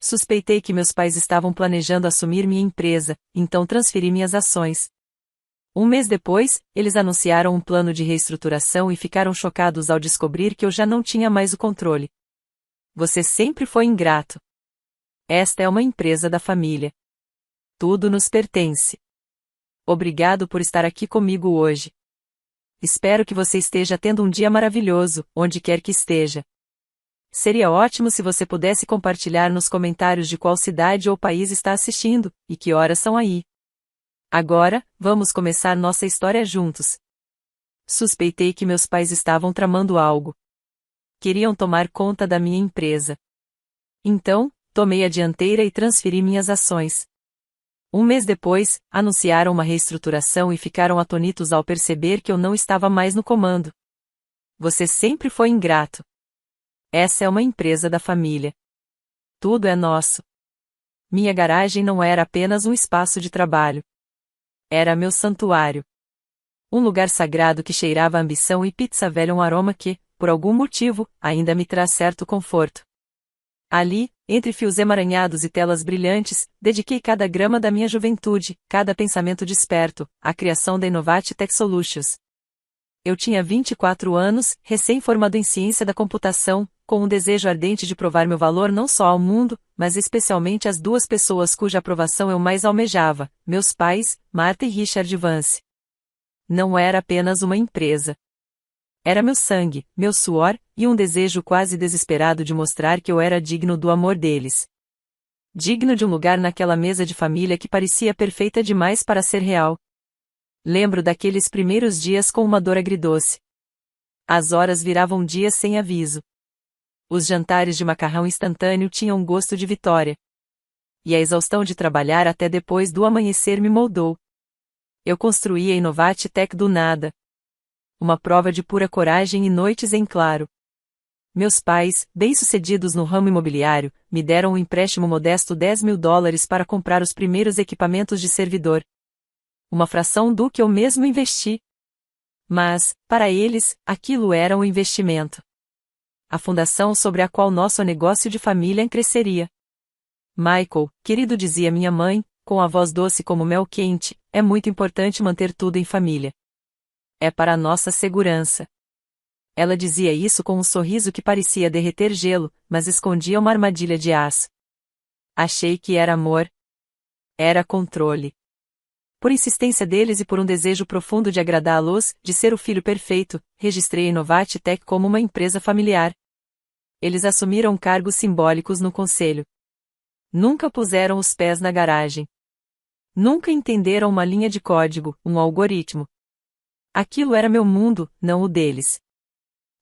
Suspeitei que meus pais estavam planejando assumir minha empresa, então transferi minhas ações. Um mês depois, eles anunciaram um plano de reestruturação e ficaram chocados ao descobrir que eu já não tinha mais o controle. Você sempre foi ingrato. Esta é uma empresa da família. Tudo nos pertence. Obrigado por estar aqui comigo hoje. Espero que você esteja tendo um dia maravilhoso, onde quer que esteja. Seria ótimo se você pudesse compartilhar nos comentários de qual cidade ou país está assistindo, e que horas são aí. Agora, vamos começar nossa história juntos. Suspeitei que meus pais estavam tramando algo. Queriam tomar conta da minha empresa. Então, tomei a dianteira e transferi minhas ações. Um mês depois, anunciaram uma reestruturação e ficaram atônitos ao perceber que eu não estava mais no comando. Você sempre foi ingrato. Essa é uma empresa da família. Tudo é nosso. Minha garagem não era apenas um espaço de trabalho. Era meu santuário. Um lugar sagrado que cheirava a ambição e pizza velha, um aroma que, por algum motivo, ainda me traz certo conforto. Ali, entre fios emaranhados e telas brilhantes, dediquei cada grama da minha juventude, cada pensamento desperto, à criação da Innovate Tech Solutions. Eu tinha 24 anos, recém-formado em ciência da computação, com um desejo ardente de provar meu valor não só ao mundo, mas especialmente às duas pessoas cuja aprovação eu mais almejava, meus pais, Martha e Richard Vance. Não era apenas uma empresa. Era meu sangue, meu suor, e um desejo quase desesperado de mostrar que eu era digno do amor deles. Digno de um lugar naquela mesa de família que parecia perfeita demais para ser real. Lembro daqueles primeiros dias com uma dor agridoce. As horas viravam dias sem aviso. Os jantares de macarrão instantâneo tinham gosto de vitória. E a exaustão de trabalhar até depois do amanhecer me moldou. Eu construí a Innovate Tech do nada. Uma prova de pura coragem e noites em claro. Meus pais, bem-sucedidos no ramo imobiliário, me deram um empréstimo modesto $10.000 para comprar os primeiros equipamentos de servidor. Uma fração do que eu mesmo investi. Mas, para eles, aquilo era um investimento. A fundação sobre a qual nosso negócio de família cresceria. Michael, querido, dizia minha mãe, com a voz doce como mel quente, é muito importante manter tudo em família. É para a nossa segurança. Ela dizia isso com um sorriso que parecia derreter gelo, mas escondia uma armadilha de aço. Achei que era amor. Era controle. Por insistência deles e por um desejo profundo de agradá-los, de ser o filho perfeito, registrei a Innovate Tech como uma empresa familiar. Eles assumiram cargos simbólicos no conselho. Nunca puseram os pés na garagem. Nunca entenderam uma linha de código, um algoritmo. Aquilo era meu mundo, não o deles.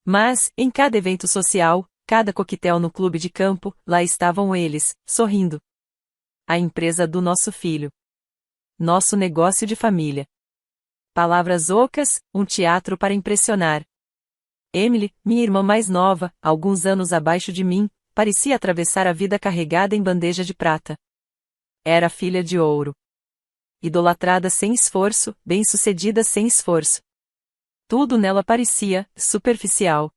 Mas, em cada evento social, cada coquetel no clube de campo, lá estavam eles, sorrindo. A empresa do nosso filho. Nosso negócio de família. Palavras ocas, um teatro para impressionar. Emily, minha irmã mais nova, alguns anos abaixo de mim, parecia atravessar a vida carregada em bandeja de prata. Era filha de ouro. Idolatrada sem esforço, bem-sucedida sem esforço. Tudo nela parecia superficial.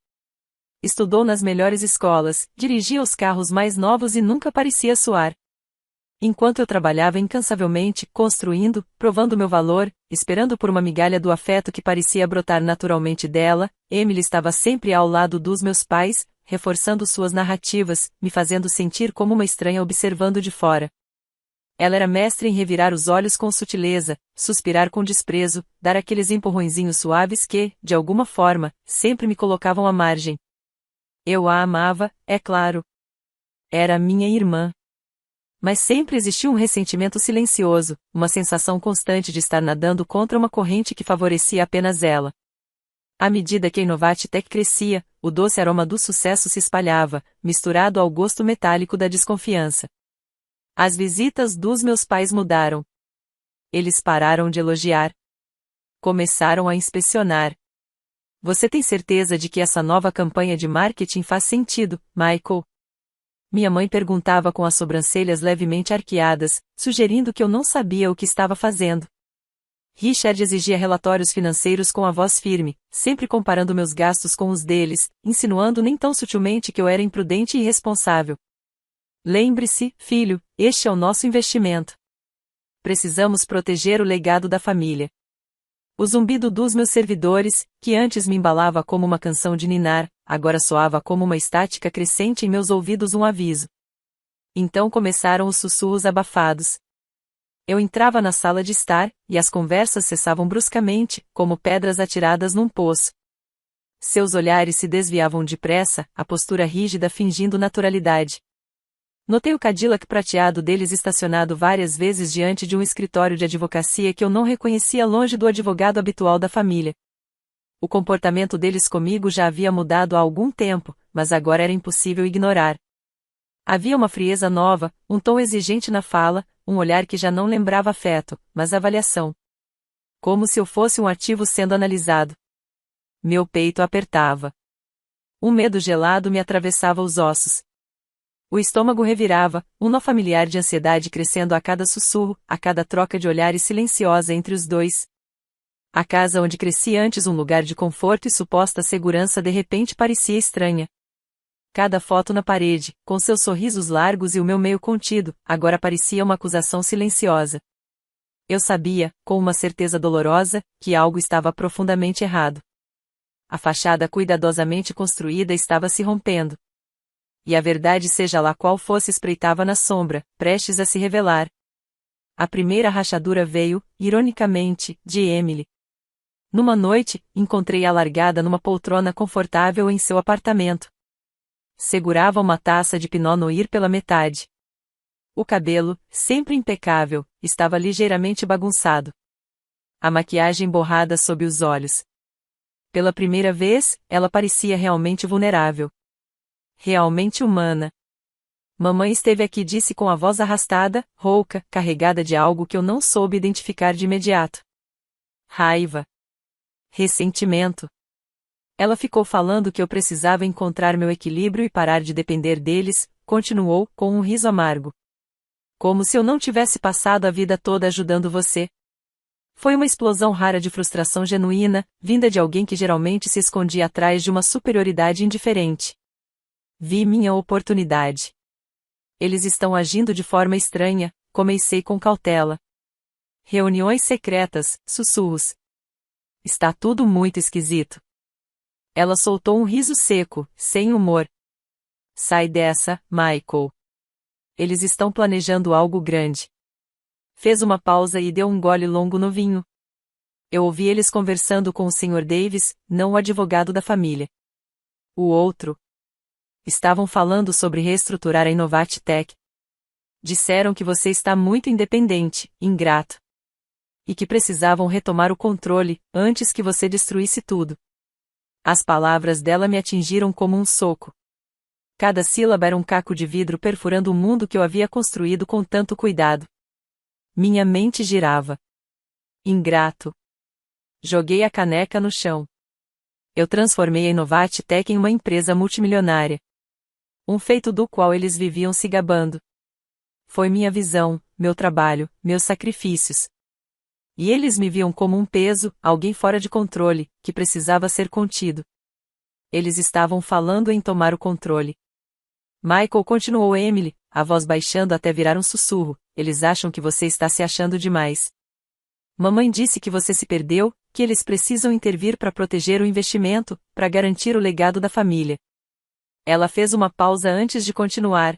Estudou nas melhores escolas, dirigia os carros mais novos e nunca parecia suar. Enquanto eu trabalhava incansavelmente, construindo, provando meu valor, esperando por uma migalha do afeto que parecia brotar naturalmente dela, Emily estava sempre ao lado dos meus pais, reforçando suas narrativas, me fazendo sentir como uma estranha observando de fora. Ela era mestre em revirar os olhos com sutileza, suspirar com desprezo, dar aqueles empurrõezinhos suaves que, de alguma forma, sempre me colocavam à margem. Eu a amava, é claro. Era minha irmã. Mas sempre existiu um ressentimento silencioso, uma sensação constante de estar nadando contra uma corrente que favorecia apenas ela. À medida que a Innovate Tech crescia, o doce aroma do sucesso se espalhava, misturado ao gosto metálico da desconfiança. As visitas dos meus pais mudaram. Eles pararam de elogiar. Começaram a inspecionar. Você tem certeza de que essa nova campanha de marketing faz sentido, Michael? Minha mãe perguntava com as sobrancelhas levemente arqueadas, sugerindo que eu não sabia o que estava fazendo. Richard exigia relatórios financeiros com a voz firme, sempre comparando meus gastos com os deles, insinuando nem tão sutilmente que eu era imprudente e irresponsável. Lembre-se, filho, este é o nosso investimento. Precisamos proteger o legado da família. O zumbido dos meus servidores, que antes me embalava como uma canção de ninar, agora soava como uma estática crescente em meus ouvidos, um aviso. Então começaram os sussurros abafados. Eu entrava na sala de estar, e as conversas cessavam bruscamente, como pedras atiradas num poço. Seus olhares se desviavam depressa, a postura rígida fingindo naturalidade. Notei o Cadillac prateado deles estacionado várias vezes diante de um escritório de advocacia que eu não reconhecia, longe do advogado habitual da família. O comportamento deles comigo já havia mudado há algum tempo, mas agora era impossível ignorar. Havia uma frieza nova, um tom exigente na fala, um olhar que já não lembrava afeto, mas avaliação. Como se eu fosse um ativo sendo analisado. Meu peito apertava. Um medo gelado me atravessava os ossos. O estômago revirava, um nó familiar de ansiedade crescendo a cada sussurro, a cada troca de olhares silenciosa entre os dois. A casa onde cresci antes um lugar de conforto e suposta segurança de repente parecia estranha. Cada foto na parede, com seus sorrisos largos e o meu meio contido, agora parecia uma acusação silenciosa. Eu sabia, com uma certeza dolorosa, que algo estava profundamente errado. A fachada cuidadosamente construída estava se rompendo. E a verdade, seja lá qual fosse, espreitava na sombra, prestes a se revelar. A primeira rachadura veio, ironicamente, de Emily. Numa noite, encontrei-a largada numa poltrona confortável em seu apartamento. Segurava uma taça de Pinot Noir pela metade. O cabelo, sempre impecável, estava ligeiramente bagunçado. A maquiagem borrada sob os olhos. Pela primeira vez, ela parecia realmente vulnerável. Realmente humana. Mamãe esteve aqui, disse com a voz arrastada, rouca, carregada de algo que eu não soube identificar de imediato. Raiva. Ressentimento. Ela ficou falando que eu precisava encontrar meu equilíbrio e parar de depender deles, continuou, com um riso amargo. Como se eu não tivesse passado a vida toda ajudando você. Foi uma explosão rara de frustração genuína, vinda de alguém que geralmente se escondia atrás de uma superioridade indiferente. Vi minha oportunidade. Eles estão agindo de forma estranha, comecei com cautela. Reuniões secretas, sussurros. Está tudo muito esquisito. Ela soltou um riso seco, sem humor. Sai dessa, Michael. Eles estão planejando algo grande. Fez uma pausa e deu um gole longo no vinho. Eu ouvi eles conversando com o Sr. Davis, não o advogado da família. O outro. Estavam falando sobre reestruturar a Innovate Tech. Disseram que você está muito independente, ingrato. E que precisavam retomar o controle, antes que você destruísse tudo. As palavras dela me atingiram como um soco. Cada sílaba era um caco de vidro perfurando o mundo que eu havia construído com tanto cuidado. Minha mente girava. Ingrato. Joguei a caneca no chão. Eu transformei a Innovate Tech em uma empresa multimilionária. Um feito do qual eles viviam se gabando. Foi minha visão, meu trabalho, meus sacrifícios. E eles me viam como um peso, alguém fora de controle, que precisava ser contido. Eles estavam falando em tomar o controle. Michael, continuou Emily, a voz baixando até virar um sussurro, eles acham que você está se achando demais. Mamãe disse que você se perdeu, que eles precisam intervir para proteger o investimento, para garantir o legado da família. Ela fez uma pausa antes de continuar.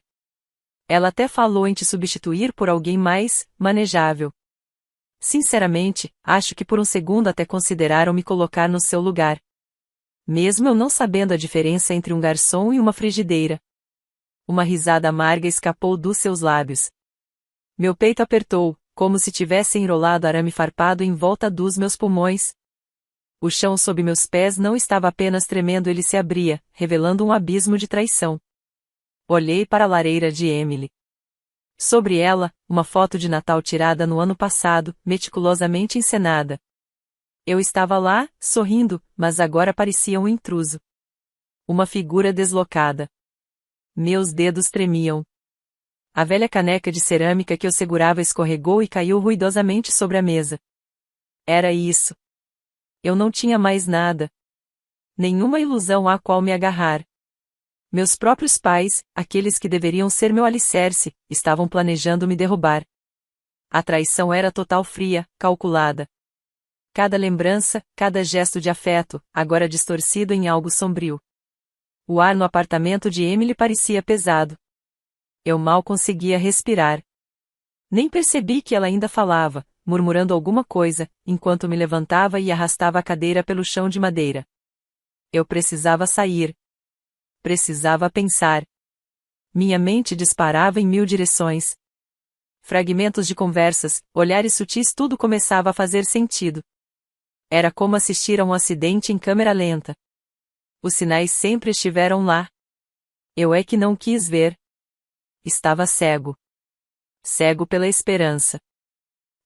Ela até falou em te substituir por alguém mais manejável. Sinceramente, acho que por um segundo até consideraram me colocar no seu lugar. Mesmo eu não sabendo a diferença entre um garçom e uma frigideira. Uma risada amarga escapou dos seus lábios. Meu peito apertou, como se tivesse enrolado arame farpado em volta dos meus pulmões. O chão sob meus pés não estava apenas tremendo, ele se abria, revelando um abismo de traição. Olhei para a lareira de Emily. Sobre ela, uma foto de Natal tirada no ano passado, meticulosamente encenada. Eu estava lá, sorrindo, mas agora parecia um intruso. Uma figura deslocada. Meus dedos tremiam. A velha caneca de cerâmica que eu segurava escorregou e caiu ruidosamente sobre a mesa. Era isso. Eu não tinha mais nada. Nenhuma ilusão à qual me agarrar. Meus próprios pais, aqueles que deveriam ser meu alicerce, estavam planejando me derrubar. A traição era total, fria, calculada. Cada lembrança, cada gesto de afeto, agora distorcido em algo sombrio. O ar no apartamento de Emily parecia pesado. Eu mal conseguia respirar. Nem percebi que ela ainda falava, murmurando alguma coisa, enquanto me levantava e arrastava a cadeira pelo chão de madeira. Eu precisava sair. Precisava pensar. Minha mente disparava em 1000 direções. Fragmentos de conversas, olhares sutis, tudo começava a fazer sentido. Era como assistir a um acidente em câmera lenta. Os sinais sempre estiveram lá. Eu é que não quis ver. Estava cego. Cego pela esperança.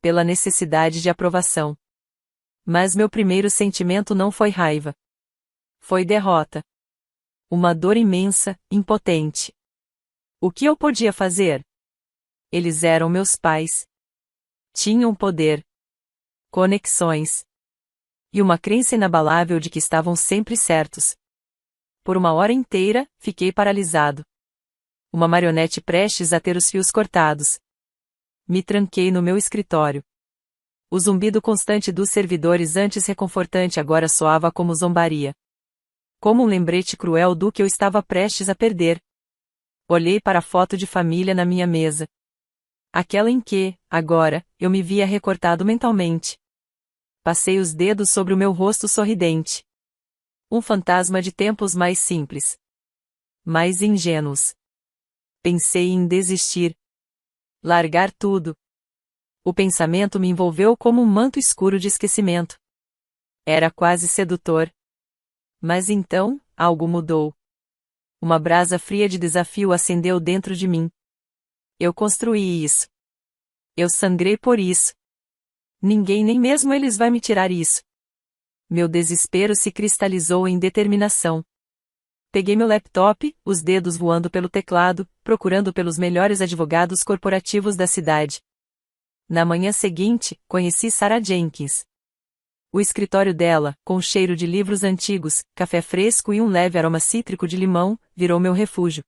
Pela necessidade de aprovação. Mas meu primeiro sentimento não foi raiva. Foi derrota. Uma dor imensa, impotente. O que eu podia fazer? Eles eram meus pais. Tinham poder. Conexões. E uma crença inabalável de que estavam sempre certos. Por uma hora inteira, fiquei paralisado. Uma marionete prestes a ter os fios cortados. Me tranquei no meu escritório. O zumbido constante dos servidores, antes reconfortante, agora soava como zombaria. Como um lembrete cruel do que eu estava prestes a perder. Olhei para a foto de família na minha mesa. Aquela em que, agora, eu me via recortado mentalmente. Passei os dedos sobre o meu rosto sorridente. Um fantasma de tempos mais simples. Mais ingênuos. Pensei em desistir. Largar tudo. O pensamento me envolveu como um manto escuro de esquecimento. Era quase sedutor. Mas então, algo mudou. Uma brasa fria de desafio acendeu dentro de mim. Eu construí isso. Eu sangrei por isso. Ninguém, nem mesmo eles, vai me tirar isso. Meu desespero se cristalizou em determinação. Peguei meu laptop, os dedos voando pelo teclado, procurando pelos melhores advogados corporativos da cidade. Na manhã seguinte, conheci Sarah Jenkins. O escritório dela, com cheiro de livros antigos, café fresco e um leve aroma cítrico de limão, virou meu refúgio.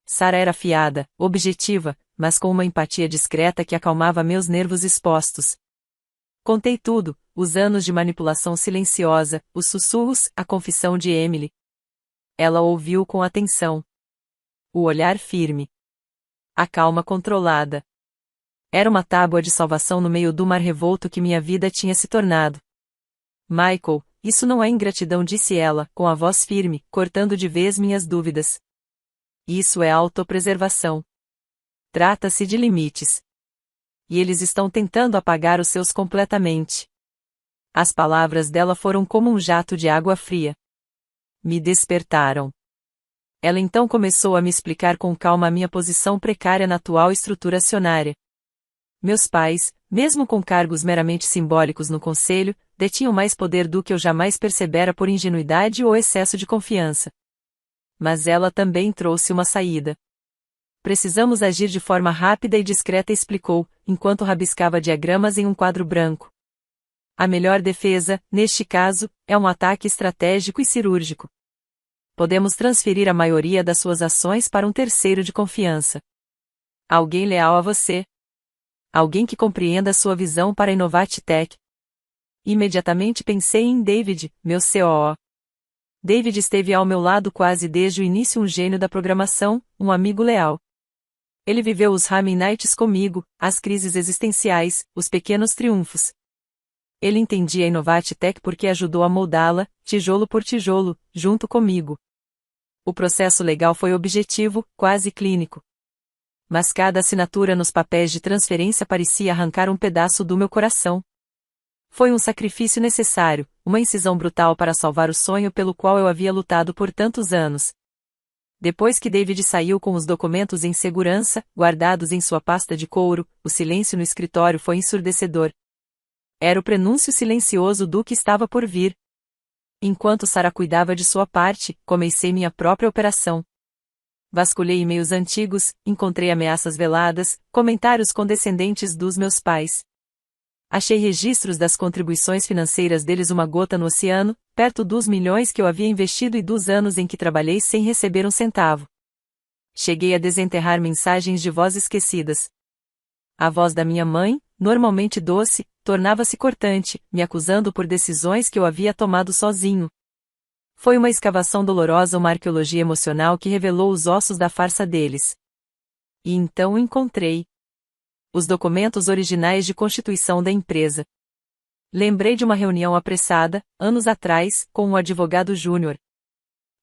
Sarah era afiada, objetiva, mas com uma empatia discreta que acalmava meus nervos expostos. Contei tudo, os anos de manipulação silenciosa, os sussurros, a confissão de Emily. Ela ouviu com atenção. O olhar firme. A calma controlada. Era uma tábua de salvação no meio do mar revolto que minha vida tinha se tornado. Michael, isso não é ingratidão, disse ela, com a voz firme, cortando de vez minhas dúvidas. Isso é autopreservação. Trata-se de limites. E eles estão tentando apagar os seus completamente. As palavras dela foram como um jato de água fria. Me despertaram. Ela então começou a me explicar com calma a minha posição precária na atual estrutura acionária. Meus pais, mesmo com cargos meramente simbólicos no conselho, detinham mais poder do que eu jamais percebera por ingenuidade ou excesso de confiança. Mas ela também trouxe uma saída. Precisamos agir de forma rápida e discreta, explicou, enquanto rabiscava diagramas em um quadro branco. A melhor defesa, neste caso, é um ataque estratégico e cirúrgico. Podemos transferir a maioria das suas ações para um terceiro de confiança. Alguém leal a você. Alguém que compreenda a sua visão para a Innovatech. Imediatamente pensei em David, meu COO. David esteve ao meu lado quase desde o início, um gênio da programação, um amigo leal. Ele viveu os Ramen Nights comigo, as crises existenciais, os pequenos triunfos. Ele entendia a Innovatech porque ajudou a moldá-la, tijolo por tijolo, junto comigo. O processo legal foi objetivo, quase clínico. Mas cada assinatura nos papéis de transferência parecia arrancar um pedaço do meu coração. Foi um sacrifício necessário, uma incisão brutal para salvar o sonho pelo qual eu havia lutado por tantos anos. Depois que David saiu com os documentos em segurança, guardados em sua pasta de couro, o silêncio no escritório foi ensurdecedor. Era o prenúncio silencioso do que estava por vir. Enquanto Sarah cuidava de sua parte, comecei minha própria operação. Vasculhei e-mails antigos, encontrei ameaças veladas, comentários condescendentes dos meus pais. Achei registros das contribuições financeiras deles, uma gota no oceano, perto dos milhões que eu havia investido e dos anos em que trabalhei sem receber um centavo. Cheguei a desenterrar mensagens de voz esquecidas. A voz da minha mãe, normalmente doce, tornava-se cortante, me acusando por decisões que eu havia tomado sozinho. Foi uma escavação dolorosa, uma arqueologia emocional que revelou os ossos da farsa deles. E então encontrei os documentos originais de constituição da empresa. Lembrei de uma reunião apressada, anos atrás, com um advogado júnior.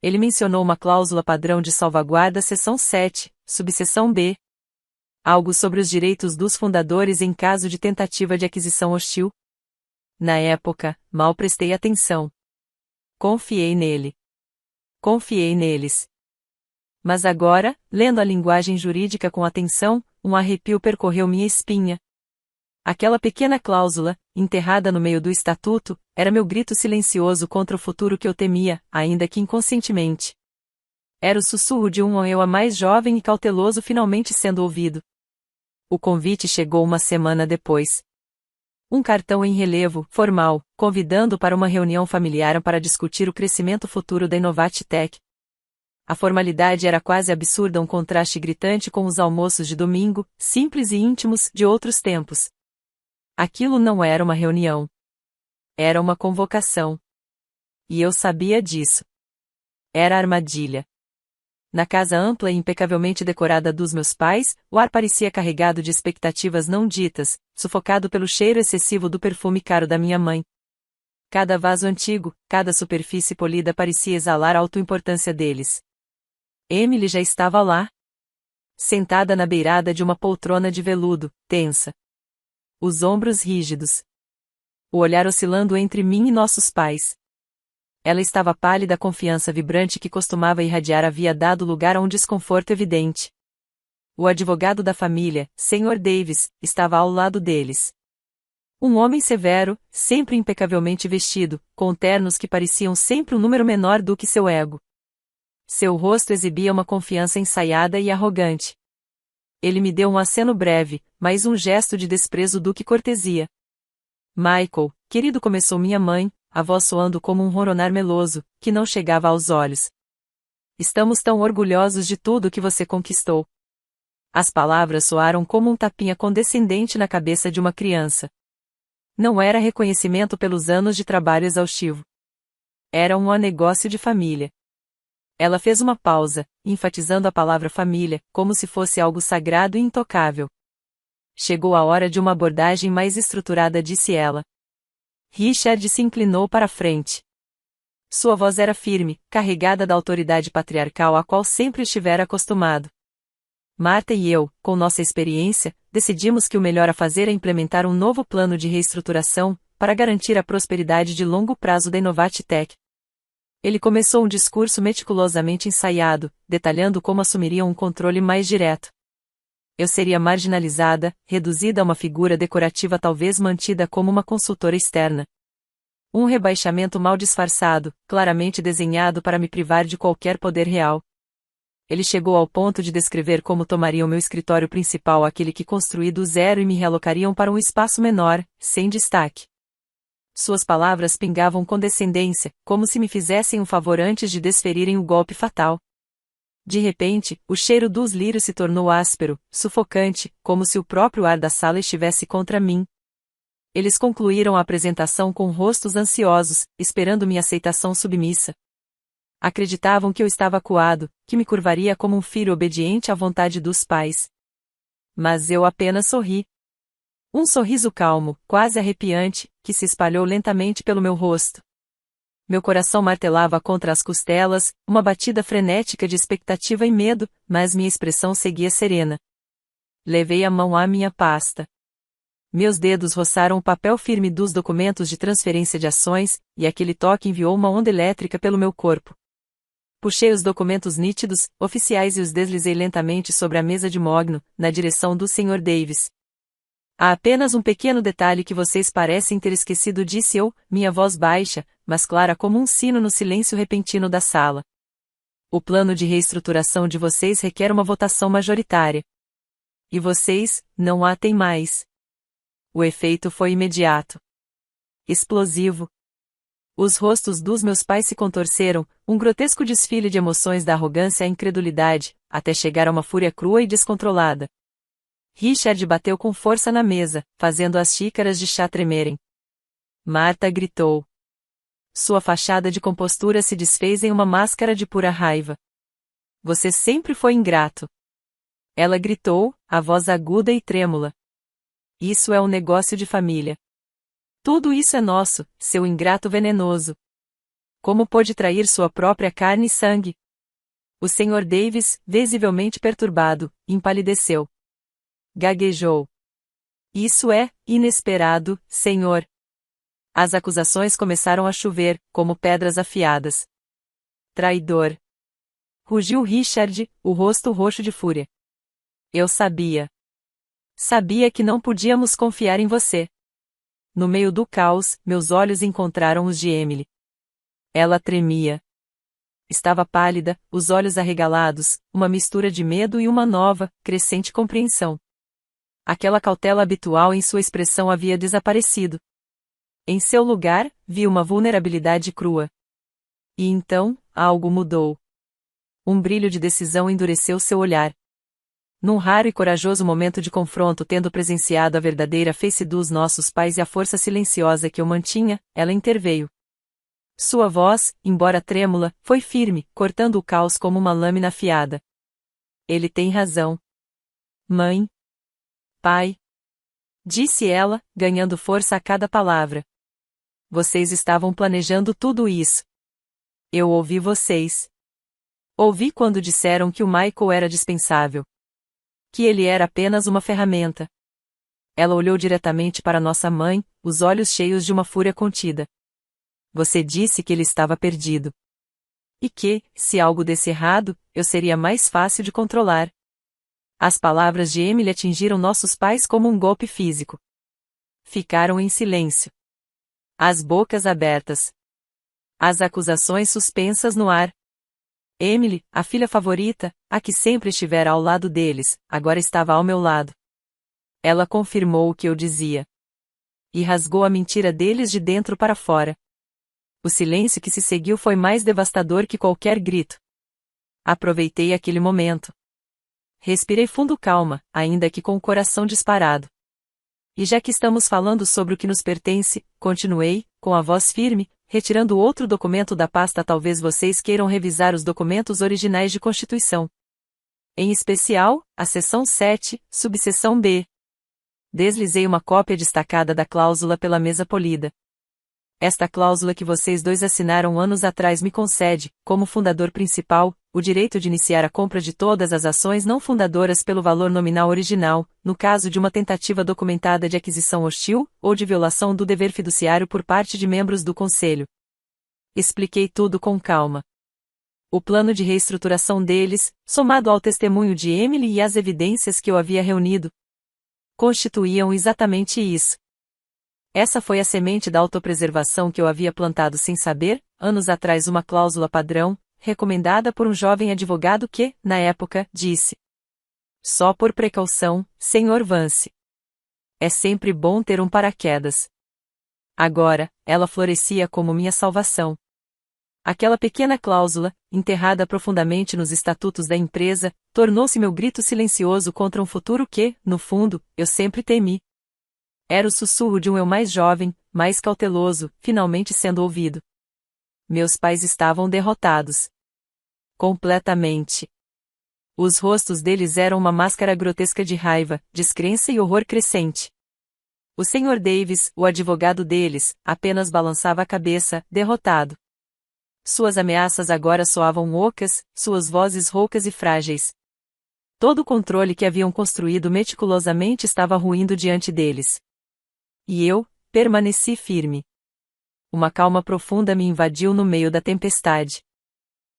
Ele mencionou uma cláusula padrão de salvaguarda, seção 7, subseção B. Algo sobre os direitos dos fundadores em caso de tentativa de aquisição hostil. Na época, mal prestei atenção. Confiei nele. Confiei neles. Mas agora, lendo a linguagem jurídica com atenção, um arrepio percorreu minha espinha. Aquela pequena cláusula, enterrada no meio do estatuto, era meu grito silencioso contra o futuro que eu temia, ainda que inconscientemente. Era o sussurro de um eu mais jovem e cauteloso finalmente sendo ouvido. O convite chegou uma semana depois. Um cartão em relevo, formal, convidando para uma reunião familiar para discutir o crescimento futuro da Inovatech. A formalidade era quase absurda, um contraste gritante com os almoços de domingo, simples e íntimos, de outros tempos. Aquilo não era uma reunião. Era uma convocação. E eu sabia disso. Era armadilha. Na casa ampla e impecavelmente decorada dos meus pais, o ar parecia carregado de expectativas não ditas, sufocado pelo cheiro excessivo do perfume caro da minha mãe. Cada vaso antigo, cada superfície polida parecia exalar a autoimportância deles. Emily já estava lá. Sentada na beirada de uma poltrona de veludo, tensa. Os ombros rígidos. O olhar oscilando entre mim e nossos pais. Ela estava pálida, a confiança vibrante que costumava irradiar havia dado lugar a um desconforto evidente. O advogado da família, Sr. Davis, estava ao lado deles. Um homem severo, sempre impecavelmente vestido, com ternos que pareciam sempre um número menor do que seu ego. Seu rosto exibia uma confiança ensaiada e arrogante. Ele me deu um aceno breve, mais um gesto de desprezo do que cortesia. Michael, querido, começou minha mãe, a voz soando como um roronar meloso, que não chegava aos olhos. Estamos tão orgulhosos de tudo que você conquistou. As palavras soaram como um tapinha condescendente na cabeça de uma criança. Não era reconhecimento pelos anos de trabalho exaustivo. Era um negócio de família. Ela fez uma pausa, enfatizando a palavra família, como se fosse algo sagrado e intocável. Chegou a hora de uma abordagem mais estruturada, disse ela. Richard se inclinou para a frente. Sua voz era firme, carregada da autoridade patriarcal a qual sempre estivera acostumado. Martha e eu, com nossa experiência, decidimos que o melhor a fazer é implementar um novo plano de reestruturação, para garantir a prosperidade de longo prazo da Inovatech. Ele começou um discurso meticulosamente ensaiado, detalhando como assumiria um controle mais direto. Eu seria marginalizada, reduzida a uma figura decorativa, talvez mantida como uma consultora externa. Um rebaixamento mal disfarçado, claramente desenhado para me privar de qualquer poder real. Ele chegou ao ponto de descrever como tomariam meu escritório principal, aquele que construí do zero, e me realocariam para um espaço menor, sem destaque. Suas palavras pingavam condescendência, como se me fizessem um favor antes de desferirem o golpe fatal. De repente, o cheiro dos lírios se tornou áspero, sufocante, como se o próprio ar da sala estivesse contra mim. Eles concluíram a apresentação com rostos ansiosos, esperando minha aceitação submissa. Acreditavam que eu estava acuado, que me curvaria como um filho obediente à vontade dos pais. Mas eu apenas sorri. Um sorriso calmo, quase arrepiante, que se espalhou lentamente pelo meu rosto. Meu coração martelava contra as costelas, uma batida frenética de expectativa e medo, mas minha expressão seguia serena. Levei a mão à minha pasta. Meus dedos roçaram o papel firme dos documentos de transferência de ações, e aquele toque enviou uma onda elétrica pelo meu corpo. Puxei os documentos nítidos, oficiais, e os deslizei lentamente sobre a mesa de mogno, na direção do Sr. Davis. Há apenas um pequeno detalhe que vocês parecem ter esquecido, disse eu, minha voz baixa, mas clara como um sino no silêncio repentino da sala. O plano de reestruturação de vocês requer uma votação majoritária. E vocês, não a têm mais. O efeito foi imediato. Explosivo. Os rostos dos meus pais se contorceram, um grotesco desfile de emoções da arrogância à incredulidade, até chegar a uma fúria crua e descontrolada. Richard bateu com força na mesa, fazendo as xícaras de chá tremerem. Marta gritou. Sua fachada de compostura se desfez em uma máscara de pura raiva. Você sempre foi ingrato. Ela gritou, a voz aguda e trêmula. Isso é um negócio de família. Tudo isso é nosso, seu ingrato venenoso. Como pôde trair sua própria carne e sangue? O Sr. Davis, visivelmente perturbado, empalideceu. Gaguejou. Isso é inesperado, senhor. As acusações começaram a chover, como pedras afiadas. Traidor. Rugiu Richard, o rosto roxo de fúria. Eu sabia. Sabia que não podíamos confiar em você. No meio do caos, meus olhos encontraram os de Emily. Ela tremia. Estava pálida, os olhos arregalados, uma mistura de medo e uma nova, crescente compreensão. Aquela cautela habitual em sua expressão havia desaparecido. Em seu lugar, vi uma vulnerabilidade crua. E então, algo mudou. Um brilho de decisão endureceu seu olhar. Num raro e corajoso momento de confronto, tendo presenciado a verdadeira face dos nossos pais e a força silenciosa que eu mantinha, ela interveio. Sua voz, embora trêmula, foi firme, cortando o caos como uma lâmina afiada. Ele tem razão. Mãe. Pai. Disse ela, ganhando força a cada palavra. Vocês estavam planejando tudo isso. Eu ouvi vocês. Ouvi quando disseram que o Michael era dispensável. Que ele era apenas uma ferramenta. Ela olhou diretamente para nossa mãe, os olhos cheios de uma fúria contida. Você disse que ele estava perdido. E que, se algo desse errado, eu seria mais fácil de controlar. As palavras de Emily atingiram nossos pais como um golpe físico. Ficaram em silêncio. As bocas abertas. As acusações suspensas no ar. Emily, a filha favorita, a que sempre estivera ao lado deles, agora estava ao meu lado. Ela confirmou o que eu dizia. E rasgou a mentira deles de dentro para fora. O silêncio que se seguiu foi mais devastador que qualquer grito. Aproveitei aquele momento. Respirei fundo calma, ainda que com o coração disparado. E já que estamos falando sobre o que nos pertence, continuei, com a voz firme, retirando outro documento da pasta. Talvez vocês queiram revisar os documentos originais de Constituição. Em especial, a seção 7, subseção B. Deslizei uma cópia destacada da cláusula pela mesa polida. Esta cláusula que vocês dois assinaram anos atrás me concede, como fundador principal, o direito de iniciar a compra de todas as ações não fundadoras pelo valor nominal original, no caso de uma tentativa documentada de aquisição hostil, ou de violação do dever fiduciário por parte de membros do Conselho. Expliquei tudo com calma. O plano de reestruturação deles, somado ao testemunho de Emily e às evidências que eu havia reunido, constituíam exatamente isso. Essa foi a semente da autopreservação que eu havia plantado sem saber, anos atrás, uma cláusula padrão, recomendada por um jovem advogado que, na época, disse: só por precaução, Sr. Vance. É sempre bom ter um paraquedas. Agora, ela florescia como minha salvação. Aquela pequena cláusula, enterrada profundamente nos estatutos da empresa, tornou-se meu grito silencioso contra um futuro que, no fundo, eu sempre temi. Era o sussurro de um eu mais jovem, mais cauteloso, finalmente sendo ouvido. Meus pais estavam derrotados. Completamente. Os rostos deles eram uma máscara grotesca de raiva, descrença e horror crescente. O Sr. Davis, o advogado deles, apenas balançava a cabeça, derrotado. Suas ameaças agora soavam ocas, suas vozes roucas e frágeis. Todo o controle que haviam construído meticulosamente estava ruindo diante deles. E eu, permaneci firme. Uma calma profunda me invadiu no meio da tempestade.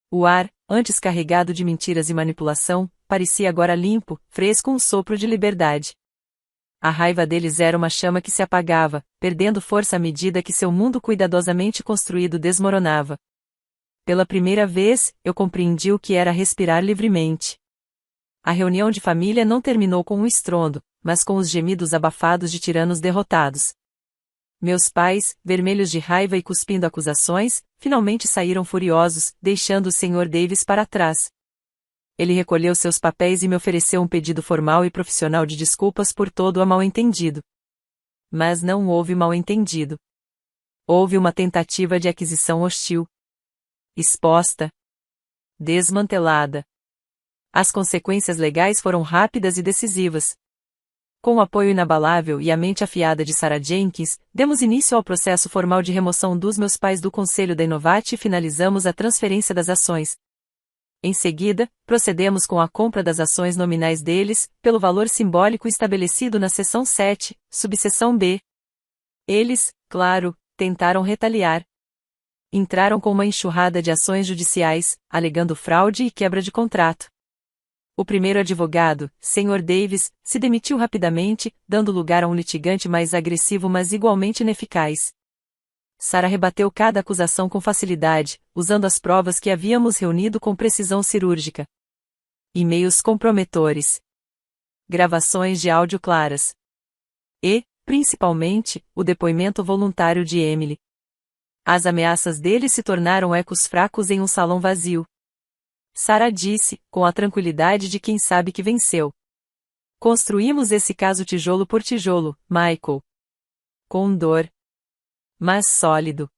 O ar, antes carregado de mentiras e manipulação, parecia agora limpo, fresco, um sopro de liberdade. A raiva deles era uma chama que se apagava, perdendo força à medida que seu mundo cuidadosamente construído desmoronava. Pela primeira vez, eu compreendi o que era respirar livremente. A reunião de família não terminou com um estrondo, mas com os gemidos abafados de tiranos derrotados. Meus pais, vermelhos de raiva e cuspindo acusações, finalmente saíram furiosos, deixando o Sr. Davis para trás. Ele recolheu seus papéis e me ofereceu um pedido formal e profissional de desculpas por todo o mal-entendido. Mas não houve mal-entendido. Houve uma tentativa de aquisição hostil. Exposta. Desmantelada. As consequências legais foram rápidas e decisivas. Com o apoio inabalável e a mente afiada de Sarah Jenkins, demos início ao processo formal de remoção dos meus pais do conselho da Innovate e finalizamos a transferência das ações. Em seguida, procedemos com a compra das ações nominais deles, pelo valor simbólico estabelecido na seção 7, subseção B. Eles, claro, tentaram retaliar. Entraram com uma enxurrada de ações judiciais, alegando fraude e quebra de contrato. O primeiro advogado, Sr. Davis, se demitiu rapidamente, dando lugar a um litigante mais agressivo mas igualmente ineficaz. Sarah rebateu cada acusação com facilidade, usando as provas que havíamos reunido com precisão cirúrgica. E-mails comprometores. Gravações de áudio claras. E, principalmente, o depoimento voluntário de Emily. As ameaças dele se tornaram ecos fracos em um salão vazio. Sarah disse, com a tranquilidade de quem sabe que venceu. Construímos esse caso tijolo por tijolo, Michael. Com dor. Mas sólido.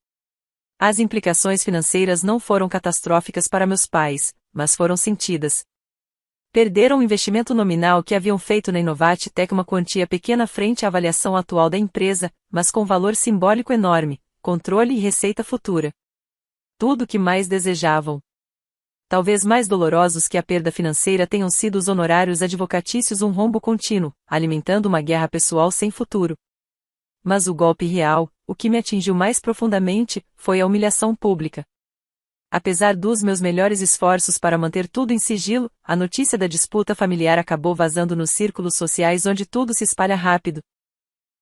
As implicações financeiras não foram catastróficas para meus pais, mas foram sentidas. Perderam o investimento nominal que haviam feito na Innovate Tech, uma quantia pequena frente à avaliação atual da empresa, mas com valor simbólico enorme, controle e receita futura. Tudo o que mais desejavam. Talvez mais dolorosos que a perda financeira tenham sido os honorários advocatícios, um rombo contínuo, alimentando uma guerra pessoal sem futuro. Mas o golpe real, o que me atingiu mais profundamente, foi a humilhação pública. Apesar dos meus melhores esforços para manter tudo em sigilo, a notícia da disputa familiar acabou vazando nos círculos sociais onde tudo se espalha rápido.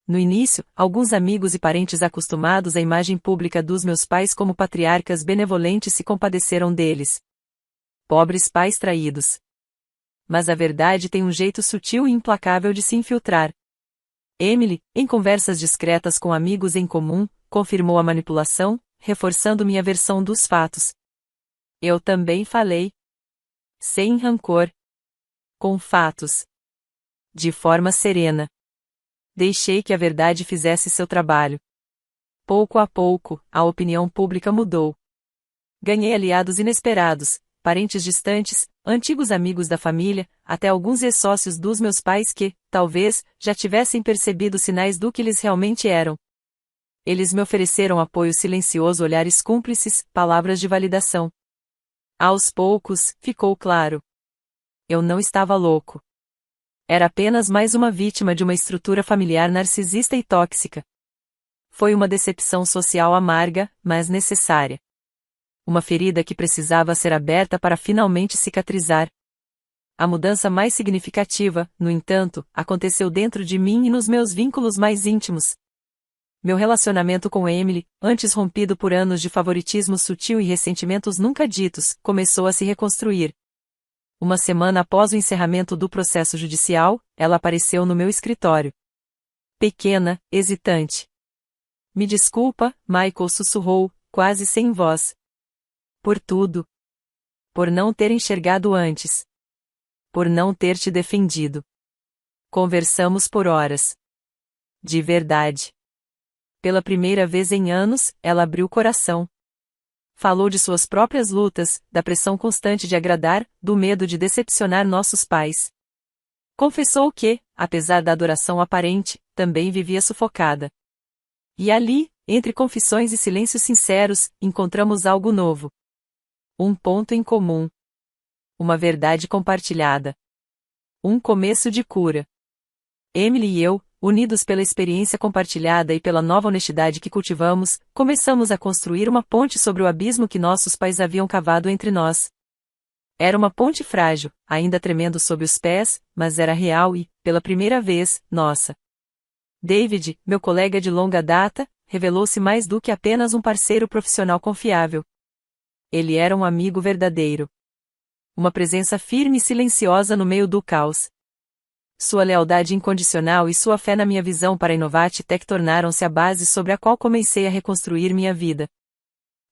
No início, alguns amigos e parentes acostumados à imagem pública dos meus pais como patriarcas benevolentes se compadeceram deles. Pobres pais traídos. Mas a verdade tem um jeito sutil e implacável de se infiltrar. Emily, em conversas discretas com amigos em comum, confirmou a manipulação, reforçando minha versão dos fatos. Eu também falei. Sem rancor. Com fatos. De forma serena. Deixei que a verdade fizesse seu trabalho. Pouco a pouco, a opinião pública mudou. Ganhei aliados inesperados, parentes distantes, antigos amigos da família, até alguns ex-sócios dos meus pais que, talvez, já tivessem percebido sinais do que eles realmente eram. Eles me ofereceram apoio silencioso, olhares cúmplices, palavras de validação. Aos poucos, ficou claro. Eu não estava louco. Era apenas mais uma vítima de uma estrutura familiar narcisista e tóxica. Foi uma decepção social amarga, mas necessária. Uma ferida que precisava ser aberta para finalmente cicatrizar. A mudança mais significativa, no entanto, aconteceu dentro de mim e nos meus vínculos mais íntimos. Meu relacionamento com Emily, antes rompido por anos de favoritismo sutil e ressentimentos nunca ditos, começou a se reconstruir. Uma semana após o encerramento do processo judicial, ela apareceu no meu escritório. Pequena, hesitante. Me desculpa, Michael sussurrou, quase sem voz. Por tudo. Por não ter enxergado antes. Por não ter te defendido. Conversamos por horas. De verdade. Pela primeira vez em anos, ela abriu o coração. Falou de suas próprias lutas, da pressão constante de agradar, do medo de decepcionar nossos pais. Confessou que, apesar da adoração aparente, também vivia sufocada. E ali, entre confissões e silêncios sinceros, encontramos algo novo. Um ponto em comum. Uma verdade compartilhada. Um começo de cura. Emily e eu, unidos pela experiência compartilhada e pela nova honestidade que cultivamos, começamos a construir uma ponte sobre o abismo que nossos pais haviam cavado entre nós. Era uma ponte frágil, ainda tremendo sob os pés, mas era real e, pela primeira vez, nossa. David, meu colega de longa data, revelou-se mais do que apenas um parceiro profissional confiável. Ele era um amigo verdadeiro. Uma presença firme e silenciosa no meio do caos. Sua lealdade incondicional e sua fé na minha visão para a Inovatech tornaram-se a base sobre a qual comecei a reconstruir minha vida.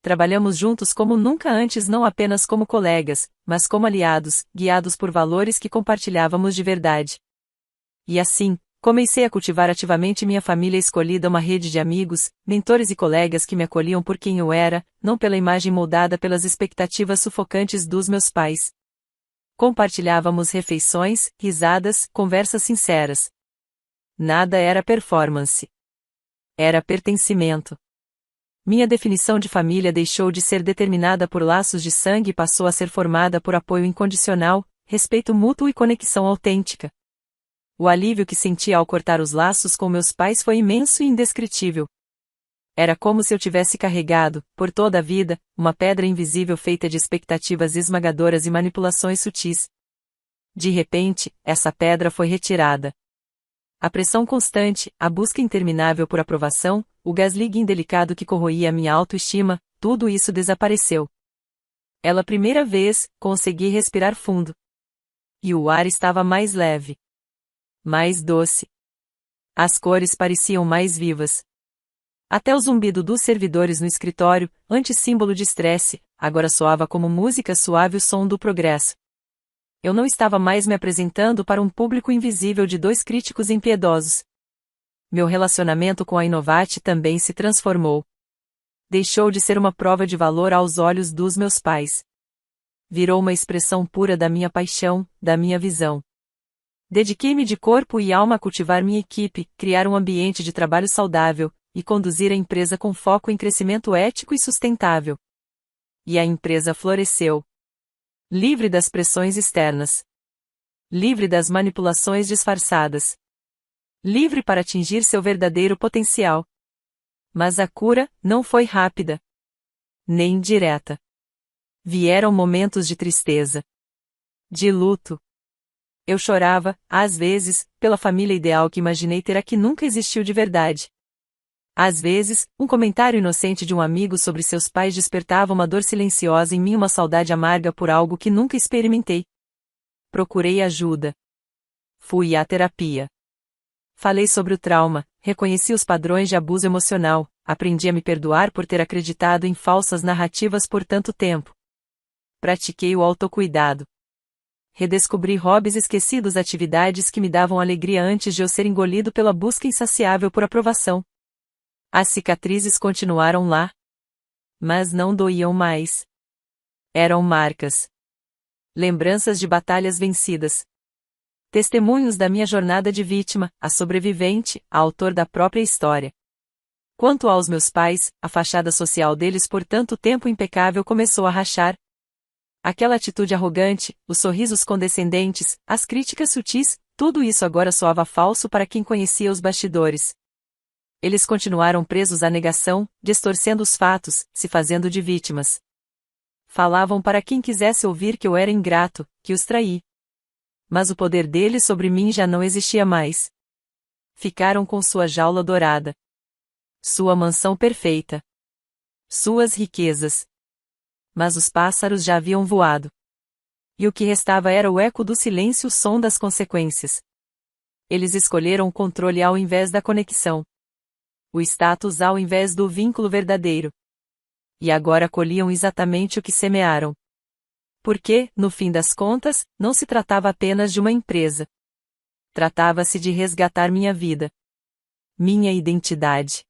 Trabalhamos juntos como nunca antes, não apenas como colegas, mas como aliados, guiados por valores que compartilhávamos de verdade. E assim, comecei a cultivar ativamente minha família escolhida, uma rede de amigos, mentores e colegas que me acolhiam por quem eu era, não pela imagem moldada pelas expectativas sufocantes dos meus pais. Compartilhávamos refeições, risadas, conversas sinceras. Nada era performance. Era pertencimento. Minha definição de família deixou de ser determinada por laços de sangue e passou a ser formada por apoio incondicional, respeito mútuo e conexão autêntica. O alívio que senti ao cortar os laços com meus pais foi imenso e indescritível. Era como se eu tivesse carregado, por toda a vida, uma pedra invisível feita de expectativas esmagadoras e manipulações sutis. De repente, essa pedra foi retirada. A pressão constante, a busca interminável por aprovação, o gaslighting delicado que corroía minha autoestima, tudo isso desapareceu. Pela primeira vez, consegui respirar fundo. E o ar estava mais leve. Mais doce. As cores pareciam mais vivas. Até o zumbido dos servidores no escritório, antes símbolo de estresse, agora soava como música suave, o som do progresso. Eu não estava mais me apresentando para um público invisível de 2 críticos impiedosos. Meu relacionamento com a Inovatech também se transformou. Deixou de ser uma prova de valor aos olhos dos meus pais. Virou uma expressão pura da minha paixão, da minha visão. Dediquei-me de corpo e alma a cultivar minha equipe, criar um ambiente de trabalho saudável, e conduzir a empresa com foco em crescimento ético e sustentável. E a empresa floresceu. Livre das pressões externas. Livre das manipulações disfarçadas. Livre para atingir seu verdadeiro potencial. Mas a cura não foi rápida. Nem direta. Vieram momentos de tristeza. De luto. Eu chorava, às vezes, pela família ideal que imaginei ter, a que nunca existiu de verdade. Às vezes, um comentário inocente de um amigo sobre seus pais despertava uma dor silenciosa em mim, uma saudade amarga por algo que nunca experimentei. Procurei ajuda. Fui à terapia. Falei sobre o trauma, reconheci os padrões de abuso emocional, aprendi a me perdoar por ter acreditado em falsas narrativas por tanto tempo. Pratiquei o autocuidado. Redescobri hobbies esquecidos, atividades que me davam alegria antes de eu ser engolido pela busca insaciável por aprovação. As cicatrizes continuaram lá. Mas não doíam mais. Eram marcas. Lembranças de batalhas vencidas. Testemunhos da minha jornada de vítima, a sobrevivente, a autor da própria história. Quanto aos meus pais, a fachada social deles por tanto tempo impecável começou a rachar. Aquela atitude arrogante, os sorrisos condescendentes, as críticas sutis, tudo isso agora soava falso para quem conhecia os bastidores. Eles continuaram presos à negação, distorcendo os fatos, se fazendo de vítimas. Falavam para quem quisesse ouvir que eu era ingrato, que os traí. Mas o poder deles sobre mim já não existia mais. Ficaram com sua jaula dourada. Sua mansão perfeita. Suas riquezas. Mas os pássaros já haviam voado. E o que restava era o eco do silêncio, o som das consequências. Eles escolheram o controle ao invés da conexão. O status ao invés do vínculo verdadeiro. E agora colhiam exatamente o que semearam. Porque, no fim das contas, não se tratava apenas de uma empresa. Tratava-se de resgatar minha vida. Minha identidade.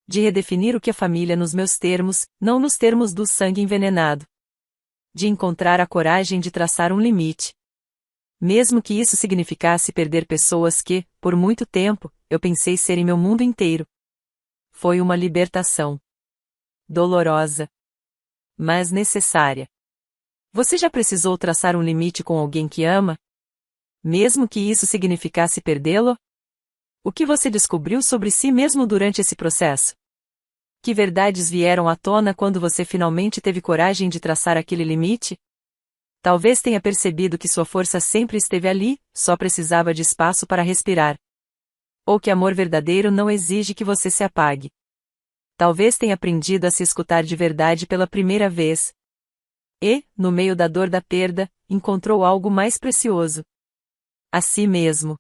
De redefinir o que é família nos meus termos, não nos termos do sangue envenenado. De encontrar a coragem de traçar um limite. Mesmo que isso significasse perder pessoas que, por muito tempo, eu pensei serem meu mundo inteiro. Foi uma libertação. Dolorosa. Mas necessária. Você já precisou traçar um limite com alguém que ama? Mesmo que isso significasse perdê-lo? O que você descobriu sobre si mesmo durante esse processo? Que verdades vieram à tona quando você finalmente teve coragem de traçar aquele limite? Talvez tenha percebido que sua força sempre esteve ali, só precisava de espaço para respirar. Ou que amor verdadeiro não exige que você se apague. Talvez tenha aprendido a se escutar de verdade pela primeira vez. E, no meio da dor da perda, encontrou algo mais precioso. a si mesmo.